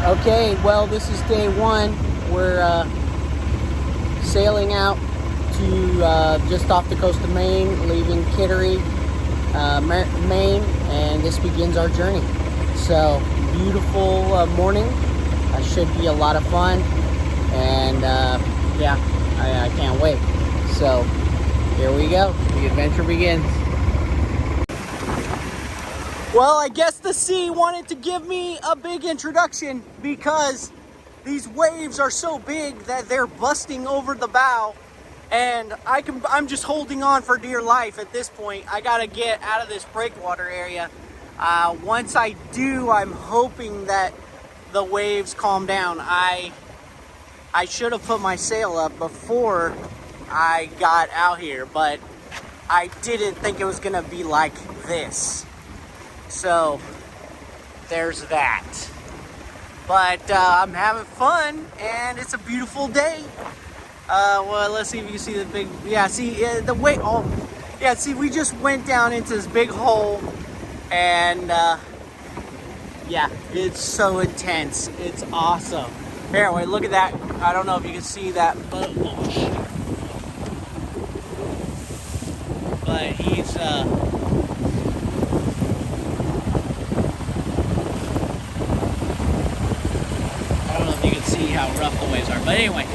Okay, well, this is day one. We're sailing out to just off the coast of Maine, leaving Kittery, Maine, and this begins our journey. So, beautiful morning. Should be a lot of fun, and yeah, I can't wait. So, here we go. The adventure begins. Well, I guess the sea wanted to give me a big introduction because these waves are so big that they're busting over the bow, and I'm just holding on for dear life at this point. I gotta get out of this breakwater area. Once I do, I'm hoping that the waves calm down. I should have put my sail up before I got out here, but I didn't think it was gonna be like this. So there's that. But I'm having fun, and it's a beautiful day. Well, let's see if you can see the big, yeah, see the way, oh, yeah, see, we just went down into this big hole, and yeah, it's so intense. It's awesome. Here, wait, look at that. I don't know if you can see that, but he's I don't know if you can see how rough the waves are, but anyway.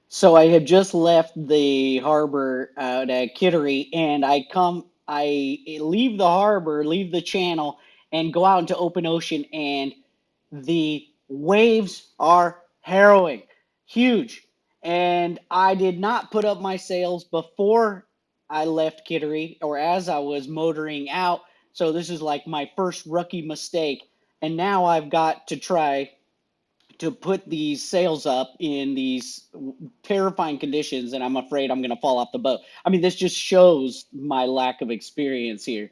So I had just left the harbor out at Kittery, and I leave the harbor, leave the channel, and go out into open ocean, and the waves are harrowing, huge. And I did not put up my sails before I left Kittery or as I was motoring out. So this is like my first rookie mistake. And now I've got to try to put these sails up in these terrifying conditions, and I'm afraid I'm going to fall off the boat. I mean, this just shows my lack of experience here.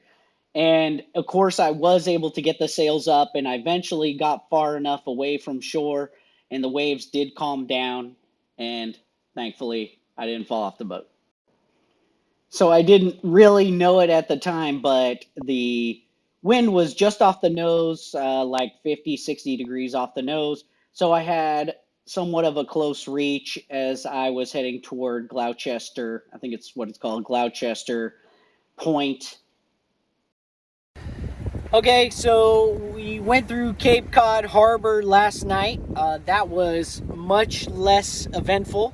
And of course, I was able to get the sails up, and I eventually got far enough away from shore, and the waves did calm down, and thankfully, I didn't fall off the boat. So I didn't really know it at the time, but the wind was just off the nose, like 50, 60 degrees off the nose. So I had somewhat of a close reach as I was heading toward Gloucester. I think it's what it's called, Gloucester Point. Okay, so we went through Cape Cod Harbor last night. That was much less eventful.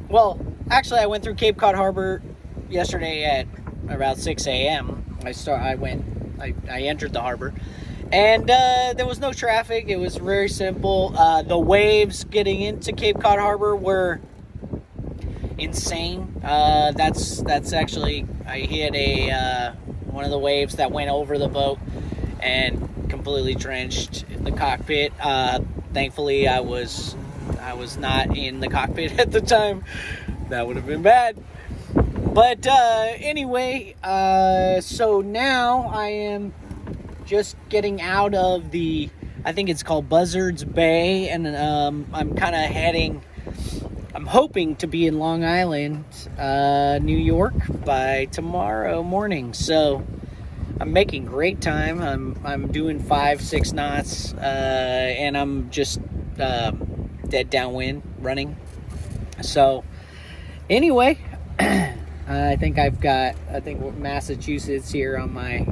Well, actually, I went through Cape Cod Harbor yesterday at about 6 a.m. I entered the harbor, and there was no traffic. It was very simple. The waves getting into Cape Cod Harbor were insane. That's actually, I hit one of the waves that went over the boat and completely drenched the cockpit. Thankfully, I was not in the cockpit at the time. That would have been bad. But anyway, so now I am just getting out of I think it's called Buzzards Bay, and I'm kind of I'm hoping to be in Long Island, New York by tomorrow morning. So I'm making great time. I'm doing 5-6 knots, and I'm just dead downwind running. So anyway, I think Massachusetts here on I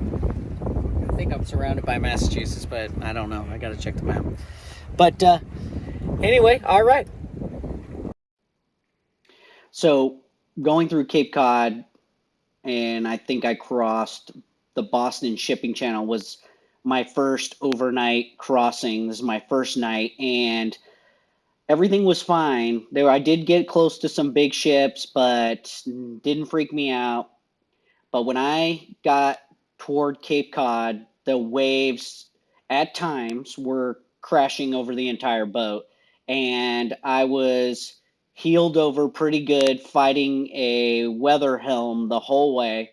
think I'm surrounded by Massachusetts, but I don't know. I got to check the map. But anyway, all right. So going through Cape Cod, and I think I crossed the Boston Shipping Channel, was my first overnight crossing. This is my first night, and everything was fine. I did get close to some big ships, but didn't freak me out. But when I got toward Cape Cod, the waves at times were crashing over the entire boat, and I was heeled over pretty good, fighting a weather helm the whole way,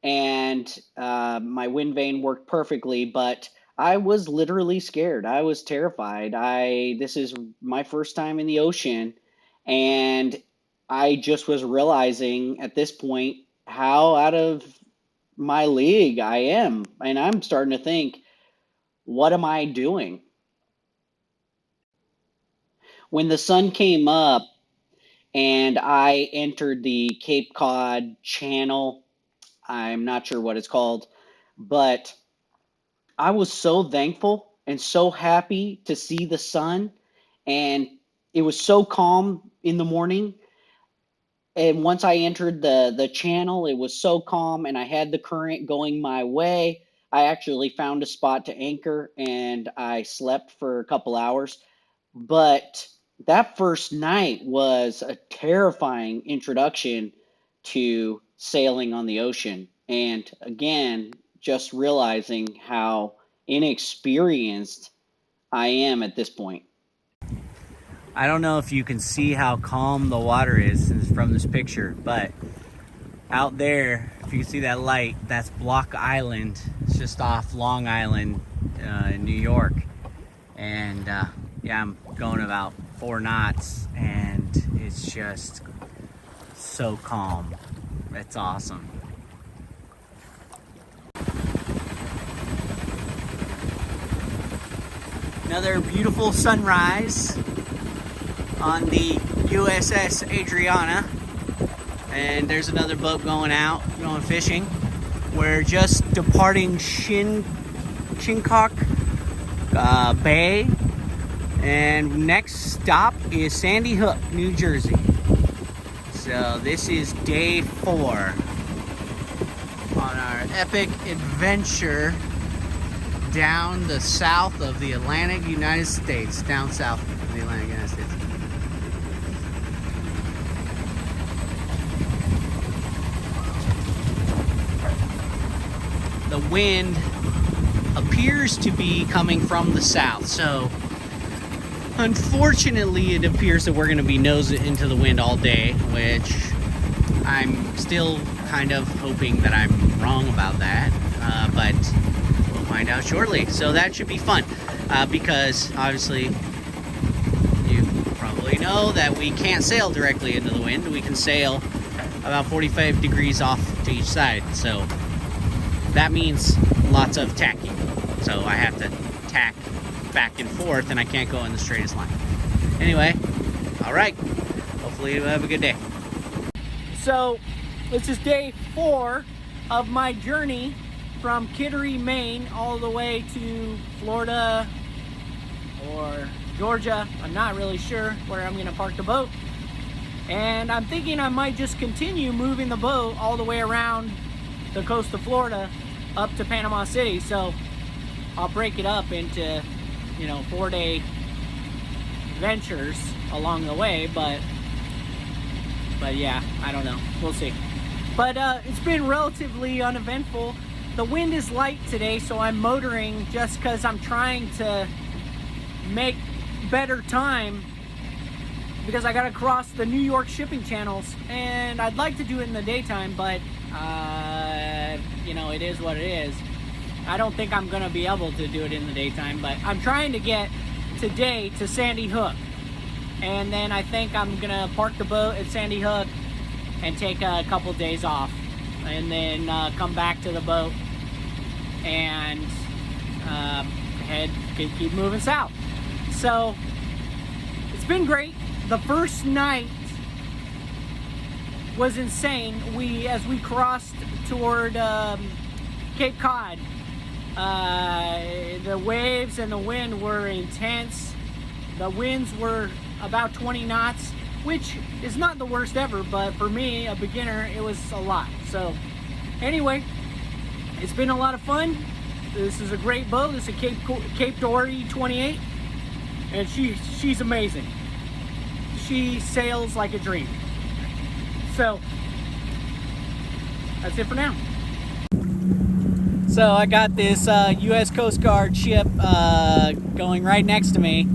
and my wind vane worked perfectly, but I was literally scared. I was terrified. This is my first time in the ocean, and I just was realizing at this point how out of my league I am. And I'm starting to think, what am I doing? When the sun came up and I entered the Cape Cod Channel, I'm not sure what it's called, but I was so thankful and so happy to see the sun, and it was so calm in the morning. And once I entered the channel, it was so calm, and I had the current going my way. I actually found a spot to anchor, and I slept for a couple hours. But that first night was a terrifying introduction to sailing on the ocean. And again, just realizing how inexperienced I am at this point. I don't know if you can see how calm the water is from this picture, but out there, if you can see that light, that's Block Island. It's just off Long Island in New York. And yeah, I'm going about 4 knots, and it's just so calm. It's awesome. Another beautiful sunrise on the USS Adriana, and there's another boat going out, going fishing. We're just departing Shinnecock Bay, and next stop is Sandy Hook, New Jersey. So this is day 4 on our epic adventure down the south of the Atlantic United States, down south of the Atlantic United States. The wind appears to be coming from the south, so unfortunately it appears that we're going to be nosing into the wind all day, which I'm still kind of hoping that I'm wrong about that, but we'll find out shortly. So that should be fun, because obviously you probably know that we can't sail directly into the wind. We can sail about 45 degrees off to each side, so that means lots of tacking. So I have to tack back and forth, and I can't go in the straightest line. Anyway, all right. Hopefully you have a good day. So this is day 4 of my journey from Kittery, Maine, all the way to Florida or Georgia. I'm not really sure where I'm gonna park the boat. And I'm thinking I might just continue moving the boat all the way around the coast of Florida up to Panama City. So I'll break it up into, 4-day ventures along the way, but yeah, I don't know, we'll see. But it's been relatively uneventful. The wind is light today, so I'm motoring just because I'm trying to make better time, because I gotta cross the New York shipping channels, and I'd like to do it in the daytime, but it is what it is. I don't think I'm gonna be able to do it in the daytime, but I'm trying to get today to Sandy Hook, and then I think I'm gonna park the boat at Sandy Hook and take a couple days off, and then come back to the boat and keep moving south. So it's been great. The first night was insane. As we crossed toward Cape Cod, the waves and the wind were intense. The winds were about 20 knots, which is not the worst ever, but for me, a beginner, it was a lot. So anyway, it's been a lot of fun. This is a great boat. This is a Cape Dory 28, and she's amazing. She sails like a dream. So that's it for now. So I got this U.S. Coast Guard ship going right next to me.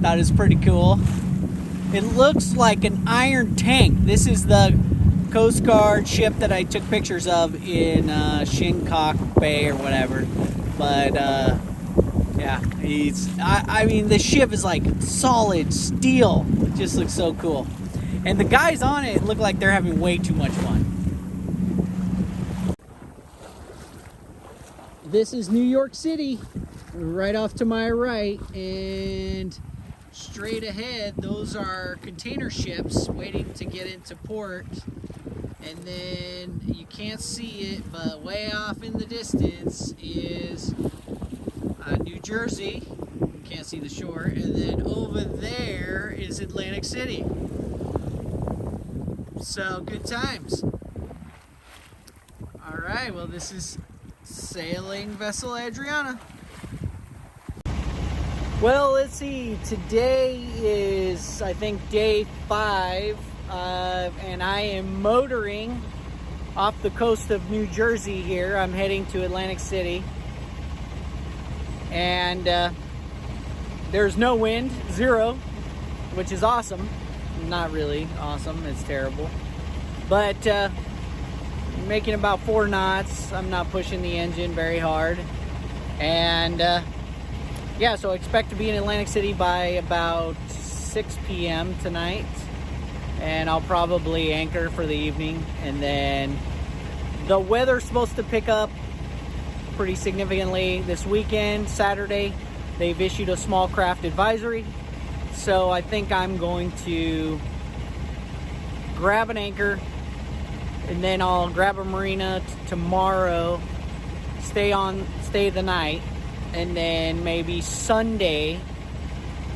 Thought it was pretty cool. It looks like an iron tank. This is the Coast Guard ship that I took pictures of in Shinnecock Bay or whatever. But yeah, I mean, the ship is like solid steel. It just looks so cool. And the guys on it look like they're having way too much fun. This is New York City. right off to my right, and straight ahead, those are container ships waiting to get into port. And then you can't see it, but way off in the distance is New Jersey. Can't see the shore. And then over there is Atlantic City. So good times. All right, well, this is Sailing Vessel Adriana. Well, let's see. Today is, I think, day 5, and I am motoring off the coast of New Jersey here. I'm heading to Atlantic City, and there's no wind, 0, which is awesome. Not really awesome, it's terrible. But making about 4 knots. I'm not pushing the engine very hard. And yeah, so I expect to be in Atlantic City by about 6 p.m. tonight. And I'll probably anchor for the evening. And then the weather's supposed to pick up pretty significantly this weekend. Saturday, they've issued a small craft advisory. So I think I'm going to grab an anchor, and then I'll grab a marina tomorrow, stay the night, and then maybe Sunday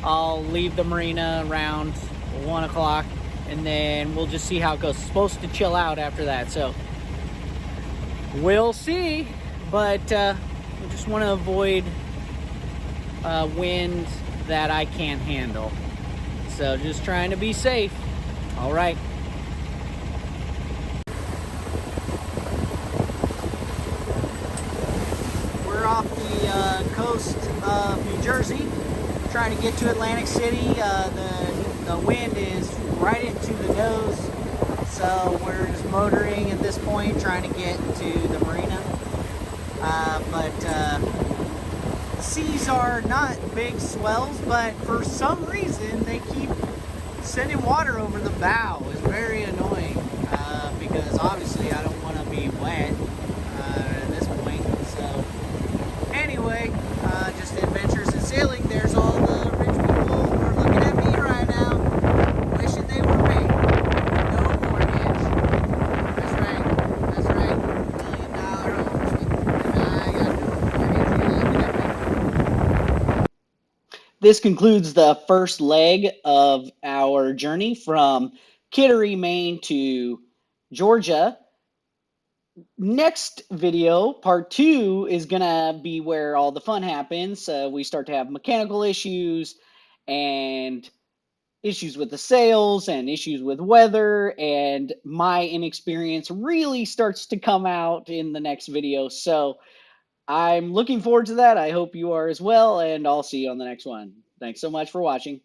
I'll leave the marina around 1 o'clock, and then we'll just see how it goes. It's supposed to chill out after that, so we'll see. But I just want to avoid wind that I can't handle, so just trying to be safe. All right. We're off the coast of New Jersey, trying to get to Atlantic City. The wind is right into the nose, so we're just motoring at this point, trying to get to the marina. But the seas are not big swells, but for some reason they keep sending water over the bow. It's very annoying, because obviously I don't want to be wet at this point. So anyway, just adventures in sailing. There's all the rich people who are looking at me right now, wishing they were me. No mortgage. That's right. $1 million homes. I got no mortgage. This concludes the first leg of our journey from Kittery, Maine to Georgia. Next video, part 2, is gonna be where all the fun happens. We start to have mechanical issues and issues with the sails and issues with weather, and my inexperience really starts to come out in the next video. So I'm looking forward to that. I hope you are as well, and I'll see you on the next one. Thanks so much for watching.